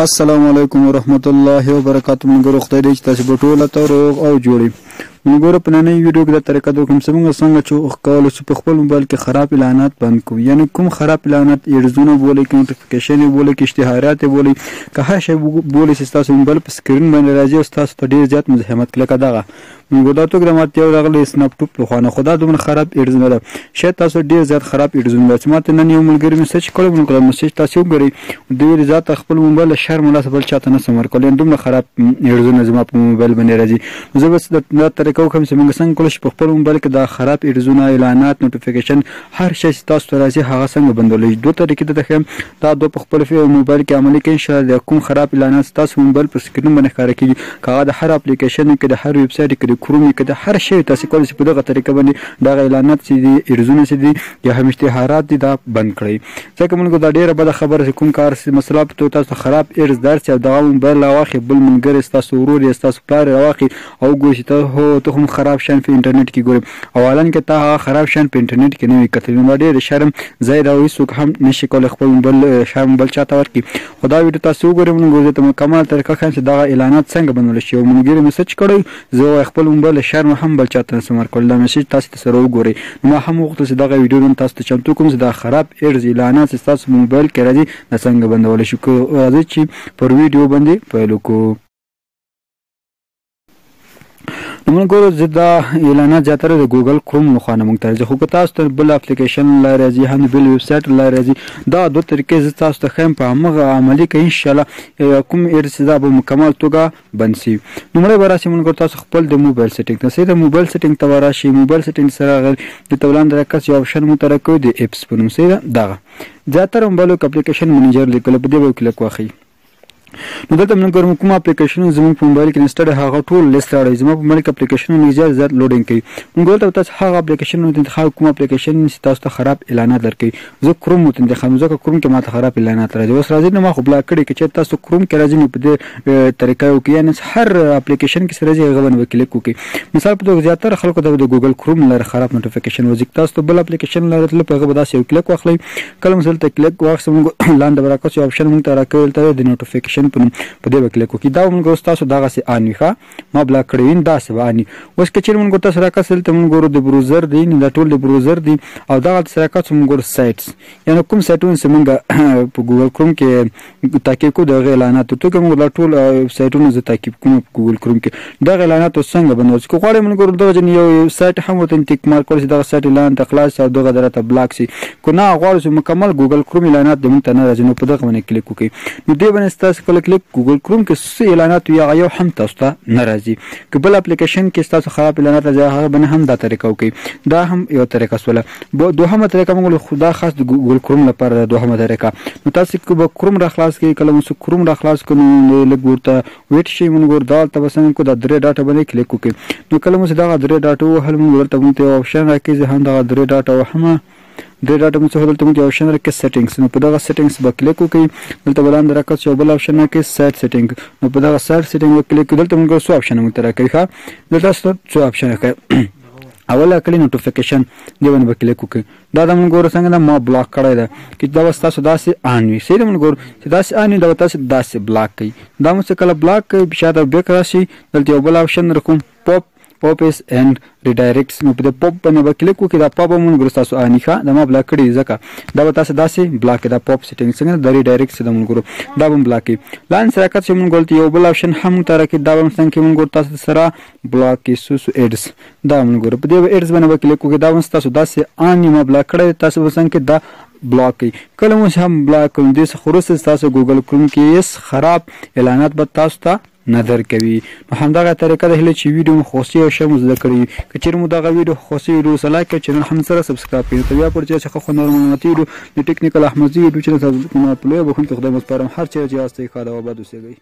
السلام علیکم ورحمت الله وبرکاتہ. موږ خدای دې چې تاسو په ټوله ته روغ او جوړی. موږ په نننۍ ویډیو کې د طریقه د کوم څنګه چې کولای شو په خپل موبایل کې خراب اعلانات بند کوو. یعنی کوم خراب اعلانات ایډزونه بولي، نوټیفیکیشن بولي، اشتهارات بولي، که هر شی بولي چې تاسو موبایل په سکرین باندې راځي او تاسو ته ډیر زیات مزاحمت کړي دغه موږ دا ټوک د ماته یو راغلی سناپ ټوپ له خوانه خدا دومره خراب ایډزونه ده. شاید تاسو ډیر زیات خراب ایډزونه ده چې ماته نن یو ملګری میسج کړو نو کله میسج تاسو وګورئ دوی ذات خپل موبایل شرم ولا بل چاته نه سمر کولای دومره خراب ایډزونه زما په موبایل باندې راځي. زه بس دا طریقه کوم چې موږ څنګه کولای شو په خپل موبایل کې دا خراب ایډزونه، اعلانات، نوټیفیکیشن هر شی تاسو ته راځي هغه څنګه بندولای. دوه طریقې ده خم دا دوه په خپل موبایل کې عملي کړئ. ان شاء الله کوم خراب اعلانات تاسو موبایل پر سکرین باندې ښکار کیږي کاغه د هر اپلیکیشن کې د هر ویب سایټ کې د کروم کې د هر شی تاسو کولای شئ په دغه طریقه باندې دا اعلانات چې دي ایډزونه چې دي یا هم اشتهارات دي دا بند کړئ. ځکه موږ دا ډیره بده خبره کوم کار مثلا په تاسو خراب ایډز درس او دا موبایل واخی بل منګر تاسو ورور تاسو پلار واخی او ګوښ ته هو ته هم خراب شان په انټرنیټ کې ګورم اوالن کې ته خراب شان په انټرنیټ کې نه وي کتل نو ډیر شرم زید او هیڅ هم نشي کولای خپل بل شرم بل چاته ورکی. خدا ویډیو تاسو وګورئ موږ ته مکمل طریقه خان چې دا اعلانات څنګه بنول شي او موږ میسج کړی زه خپل موبایل شرم هم بل چاته سمار کول دا میسج تاسو ته سره وګورئ. نو هم وخت چې دا ویډیو تاسو ته چمتو کوم چې دا خراب ایډز اعلانات تاسو موبایل کې راځي څنګه بندول شي. راځي چې پر ویډیو باندې پیل وکړو. نو موږ ګورو چې دا اعلانات زیاتره د ګوګل کروم لخوا نه موږ ته راځي، خو که تاسو ته بل اپلیکیشن لای راځي هم بل ویب سایټ لای راځي دا دوه طریقې زه تاسو ته ښیم په همغه عملي کوي. انشاءالله کوم ایډز دا به مکمل توګه بند شي. لومړی به راشي موږ تاسو خپل د موبایل سیټینګ ته سیده موبایل سیټینګ ته راشي. موبایل سیټینګ سره د تولان درکس یو آپشن مو تر کوي د اپس په نوم سره دغه زیاتره موبایل اپلیکیشن منیجر لیکل په دې وکیل کوخی. نو دلته موږ ګورم کوم اپلیکیشن زموږ په موبایل کې انسټال هغه ټول لیست راړي. زموږ په موبایل کې اپلیکیشن نه زیات لوډینګ کوي. موږ ولته تاسو هغه اپلیکیشن انتخاب کوم اپلیکیشن چې تاسو ته خراب اعلانات درکړي. زه کروم انتخاب ځکه کروم کې ماته خراب اعلانات راځي. اوس راځي نو ما خو بلاک کړی چې تاسو کروم کې راځي نو په دې طریقه یو کې یعنی هر اپلیکیشن کې سره راځي هغه باندې کلیک وکړي. مثال په توګه زیاتره خلکو د ګوګل کروم لپاره خراب نوټیفیکیشن وځي. تاسو ته بل اپلیکیشن لپاره په هغه بداسه یو کلیک واخلئ. کله مثلا ته کلیک واخلئ لاندې برکت یو آپشن مونږ ته راکول ته د نوټیفیکیشن په دې کلیک وکړئ. دا موږ تاسو دغه سي ان ویخه ما بلاک کړی دا سبا ان اوس کچیر موږ تاسو راکسل ته موږ ګورو د بروزر دی نه ټول د بروزر دی او دغه سره کا موږ ګورو سایټس یعنی کوم سایټونه چې موږ په ګوګل کروم کې تعقیب کو د اعلانات ته کوم ټول سایټونه ز تعقیب کوم په ګوګل کروم کې د اعلانات څنګه بنول چې غواړم موږ ګورو دغه یو سایټ هم وته ټیک مارک کول چې دغه سایټ اعلان ته خلاص او دغه درته بلاک شي کو نه غواړو چې مکمل ګوګل کروم اعلانات د موږ ته نه راځي نو په دغه باندې کلیک وکړئ. نو دې باندې تاسو کله کلیک ګوګل کروم کې اعلانات یا یو هم تاسو ته ناراضي که بل اپلیکیشن کې تاسو خراب اعلانات راځي هغه باندې هم دا طریقه وکي. دا هم یو طریقه سواله. دوهمه طریقه موږ خدا خاص د ګوګل کروم لپاره دوهمه طریقه. نو تاسو کو کروم را خلاص کړئ کله مو کروم را خلاص کړئ لګورته ویټ شي موږ ګور دا تاسو کو د درې ډاټا باندې کلیک وکړئ. نو کله مو دا درې ډاټا وهل موږ ورته مونته آپشن راکې هم دا درې ډاټا وهمه د ډاټا مو څه دلته یو آپشن راکې سیټینګز. نو په دغه سیټینګز به کلیک وکړئ. دلته بلاند راکې یو بل آپشن راکې سیټ سیټینګ. نو په دغه سیټ سیټینګ وکلیک دلته موږ څو آپشن مو تر راکې دلته څو آپشن راکې اوله کلی نوټیفیکیشن دی باندې کلیک وکړئ. دا د موږ ګور څنګه ما بلاک کړی ده چې دا تاسو داسې ان وي سیده موږ ګور چې داسې ان دا تاسو داسې بلاک کړئ. دا مو کله بلاک کړئ شاید بیک راشي دلته یو بل آپشن راکوم پاپس اند ریډایرکټس. نو په پاپ باندې کلیک وکړئ. دا پاپ موږ ګور تاسو انیخه دا ما بلاک کړی ځکه دا تاسو داسې بلاک دا پاپ سیټینګ څنګه د ریډایرکټس د موږ ګور دا هم بلاک کړئ. لاین سره کات چې موږ ګورته یو بل آپشن هم تر کې دا هم څنګه موږ ګور تاسو سره بلاک کړئ سو ایډز دا موږ ګور په دې ایډز باندې کلیک وکړئ. دا هم تاسو داسې ان ما بلاک کړی تاسو وسنګ دا بلاک کړئ. کله مو هم بلاک کوم دې خروس تاسو ګوګل کروم کې خراب اعلانات به تاسو ته نظر کوي. نو همدغه طریقه ده چې ویډیو مو خوشي او شمو زده کړی. کچېر مو دغه ویډیو خوشي ویډیو سره لایک کړئ چینل هم سره سبسکرایب کړئ. ته بیا پرچې څخه خو نورمال ویډیو د ټیکنیکل احمدزي ویډیو چې تاسو په لوی بخون کې خدای مو سپارم هر چیرې چې تاسو ښه دا وبد وسیږي.